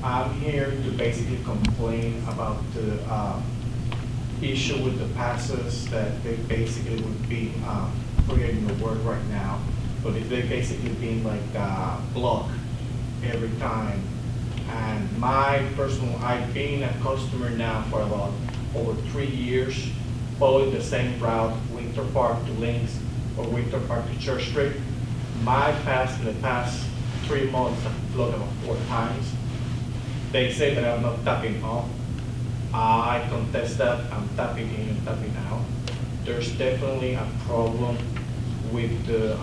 I'm here to basically complain about the issue with the passes that they basically would be creating the work right now, but they basically being like blocked every time. And my personal, I've been a customer now for about over 3 years, following the same route, Winter Park to Links or Winter Park to Church Street. My pass in the past 3 months have blocked about 4 times. They say that I'm not tapping off. I contest that. I'm tapping in and tapping out. There's definitely a problem with the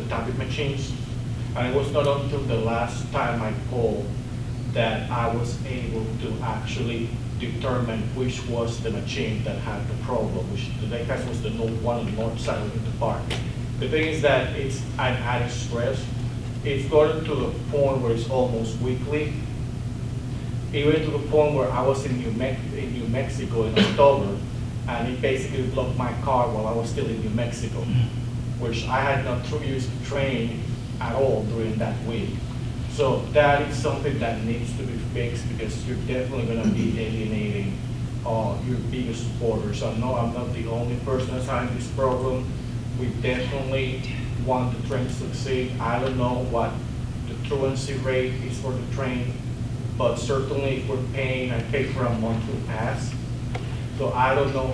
tapping machines, and it was not until the last time I called that I was able to actually determine which was the machine that had the problem, which the case was the one on the north side of the park. The thing is that it's an added stress. It's gotten to the point where it's almost weekly. Even to the point where I was in New Mexico in October, and it basically blocked my car while I was still in New Mexico, which I had not used the train at all during that week. So that is something that needs to be fixed, because you're definitely going to be alienating your biggest supporters. I know I'm not the only person that's having this problem. We definitely want the train to succeed. I don't know what the truancy rate is for the train, but certainly if we're paying, I pay for a monthly pass. So I don't know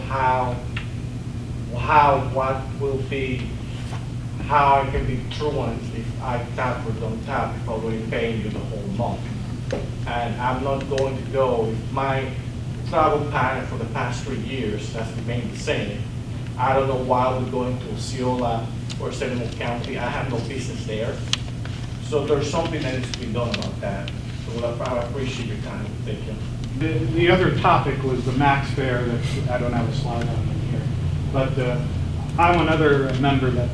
what will be, how I can be truant if I tap or don't tap if I'm already paying you the whole month. And I'm not going to go, if my travel pattern for the past 3 years has remained the same, I don't know why we're going to Osceola or Seminole County. I have no business there. So there's something that needs to be done about that. So I appreciate your time. Thank you. The other topic was the max fare. That I don't have a slide on it here, but I'm another member that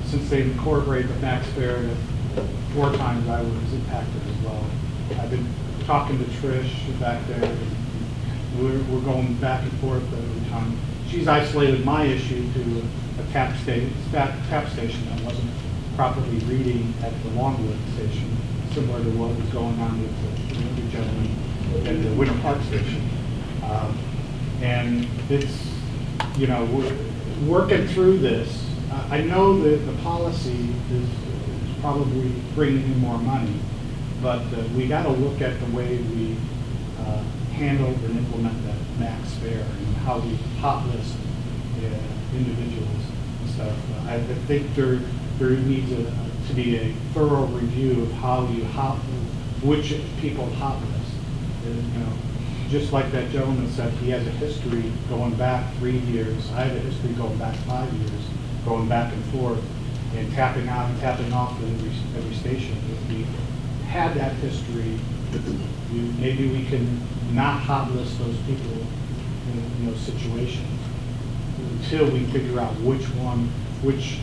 since they incorporated the max fare, that 4 times I was impacted as well. I've been talking to Trish back there. And we're going back and forth every time. She's isolated my issue to a tap station that wasn't properly reading at the Longwood station, similar to what was going on with the other gentleman at the Winter Park station. And it's, we're working through this. I know that the policy is probably bringing in more money, but we got to look at the way we handle and implement that max fare and how we hot list individuals and stuff. I think there needs to be a thorough review of how you which people hot list. Just like that gentleman said, he has a history going back 3 years. I have a history going back 5 years, going back and forth, and tapping on and tapping off at every station. If we had that history, maybe we can not hot list those people in those situations until we figure out which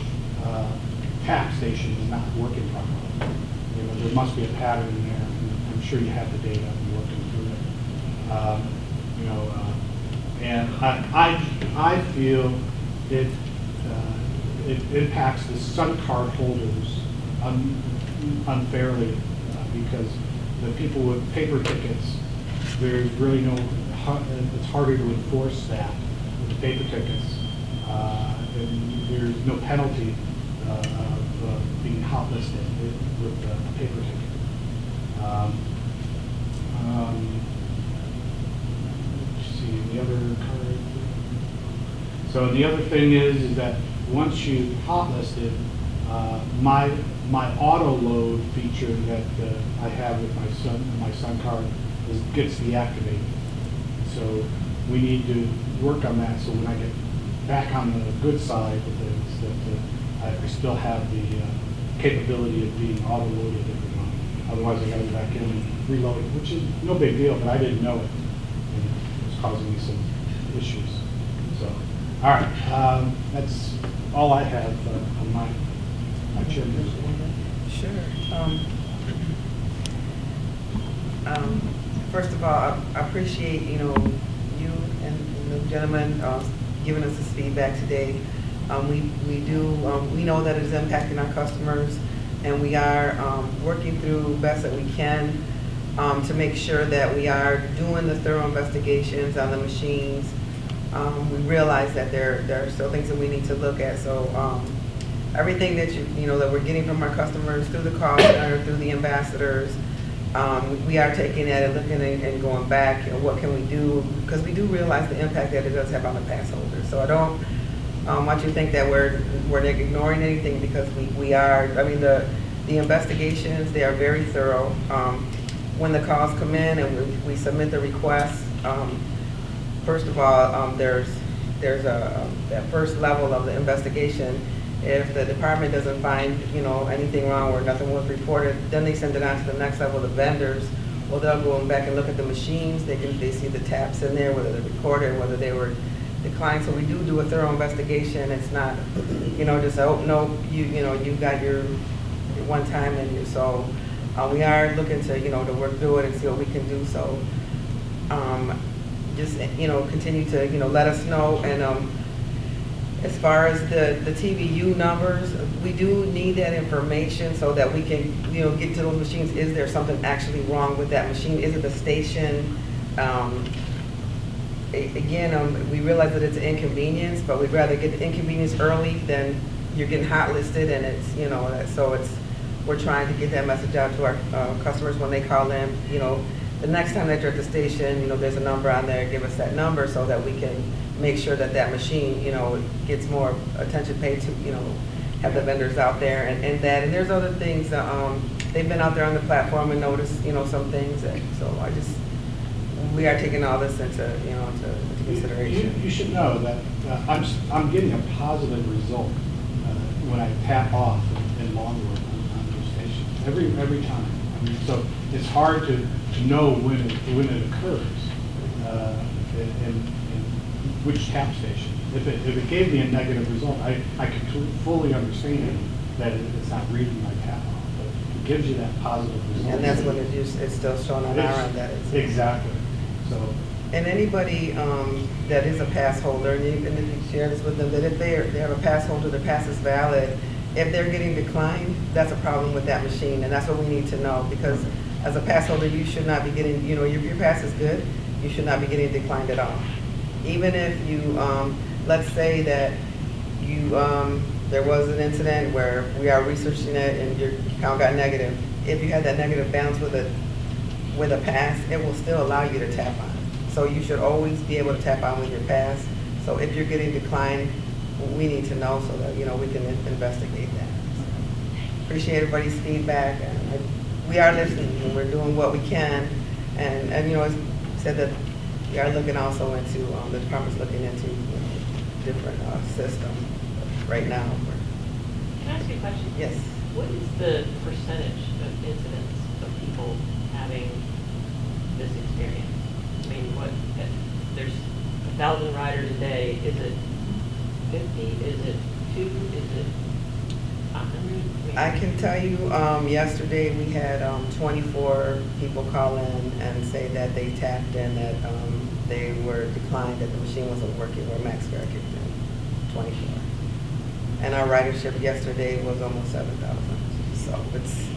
tap station is not working properly. There must be a pattern in there. I'm sure you have the data and working through it. And I feel it impacts the SunCard holders unfairly because the people with paper tickets, there's really it's harder to enforce that with the paper tickets. And there's no penalty of being hot listed with the paper ticket. Let's see, the other card. So the other thing is that once you hot listed, my auto load feature that I have with my SunCard gets deactivated. So we need to work on that. So when I get back on the good side of things, that I still have the capability of being auto loaded every month. Otherwise, I got to go back in and reload it, which is no big deal, but I didn't know it. And it was causing me some issues. So, all right, that's all I have on my chairman. Sure. First of all, I appreciate you and the gentleman giving us this feedback today. We know that it is impacting our customers, and we are working through best that we can. to make sure that we are doing the thorough investigations on the machines. We realize that there are still things that we need to look at, so everything that that we're getting from our customers through the call center, through the ambassadors, we are taking that and looking and going back, what can we do, because we do realize the impact that it does have on the pass holders. So I don't want you to think that we're ignoring anything, because we are. I mean, the investigations, they are very thorough. When the calls come in and we submit the request, first of all, there's that first level of the investigation. If the department doesn't find, anything wrong or nothing was reported, then they send it on to the next level, the vendors. Well, they'll go back and look at the machines. They see the taps in there, whether they're recorded, whether they were declined. So we do a thorough investigation. It's not, just, oh, no, you got your one time, and so we are looking to, work through it and see what we can do. So just, continue to, let us know. And as far as the TVU numbers, we do need that information so that we can, get to those machines. Is there something actually wrong with that machine? Is it the station? Again, we realize that it's an inconvenience, but we'd rather get the inconvenience early than you're getting hot listed, and it's, so we're trying to get that message out to our customers when they call in. The next time that you're at the station, there's a number on there. Give us that number so that we can make sure that machine, gets more attention paid to, have the vendors out there and there's other things. They've been out there on the platform and noticed, some things. So we are taking all this into consideration. You should know that I'm getting a positive result when I tap off in Longwood on those stations every time. I mean, so it's hard to know when it occurs and which tap station. If it gave me a negative result, I could fully understand that it's not reading my tap off, but it gives you that positive result. And that's when it's still showing on our end that it's exactly. So. And anybody that is a pass holder, and if you share this with them, that if they have a pass holder, their pass is valid, if they're getting declined, that's a problem with that machine, and that's what we need to know, because as a pass holder, you should not be getting, if your pass is good, you should not be getting declined at all. Even if you, let's say that you, there was an incident where we are researching it and your count got negative. If you had that negative bounce with a pass, it will still allow you to tap on. So you should always be able to tap on with your pass. So if you're getting declined, we need to know so that, we can investigate that. Appreciate everybody's feedback. And we are listening and we're doing what we can. And as said that we are looking also into, the department's looking into different systems right now. Can I ask you a question? Yes. What is the percentage of incidents of people having this experience? I mean, there's 1,000 riders a day. Is it 50? Is it 2? Is it 100? I can tell you, yesterday we had 24 people call in and say that they tapped in, that they were declined, that the machine wasn't working, where max fare kicked in. 24. And our ridership yesterday was almost 7,000. So it's,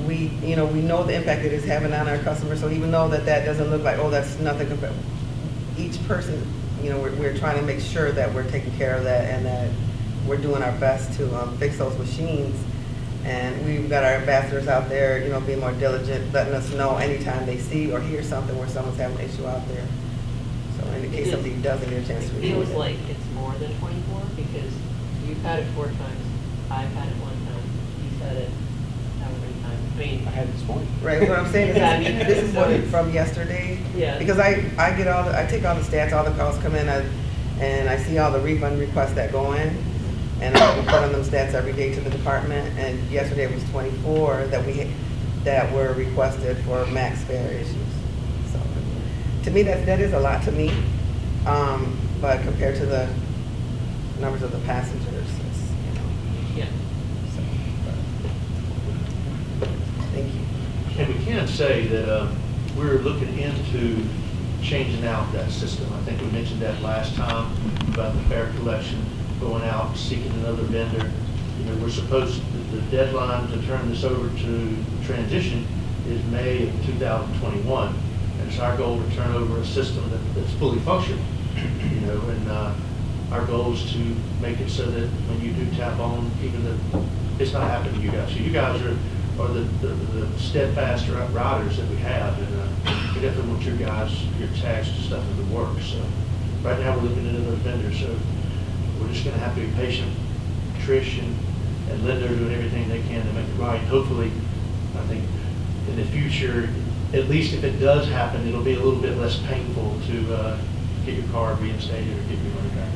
we know the impact it is having on our customers. So even though that doesn't look like, oh, that's nothing compared, each person, we're trying to make sure that we're taking care of that and that we're doing our best to fix those machines. And we've got our ambassadors out there, being more diligent, letting us know anytime they see or hear something where someone's having an issue out there. So in the case somebody doesn't get a chance to It report feels like it's more than 24, because you've had it 4 times, I've had it 1 time, he's had it however many times. I mean, I had this morning. Right, what I'm saying is, Yeah, I mean, this is what it's from yesterday. Yeah. Because I get I take all the stats, all the calls come in, and I see all the refund requests that go in, and I report on them stats every day to the department. And yesterday it was 24 that were requested for max fare issues. So to me, that is a lot to me, but compared to the numbers of the passengers, it's, yeah. So, but, thank you. And we can say that we're looking into changing out that system. I think we mentioned that last time about the fare collection, going out, seeking another vendor. We're supposed to, the deadline to turn this over to transition is May of 2021. And it's our goal to turn over a system that's fully functional, you know, and our goal is to make it so that when you do tap on, even the, it's not happening to you guys. So you guys are the steadfast riders that we have, and we definitely want your guys, your tax and stuff to work. So right now, we're looking into those vendors, so we're just gonna have to be patient. Trish and Linda are doing everything they can to make it right. Hopefully, I think in the future, at least if it does happen, it'll be a little bit less painful to get your car reinstated or get your money back.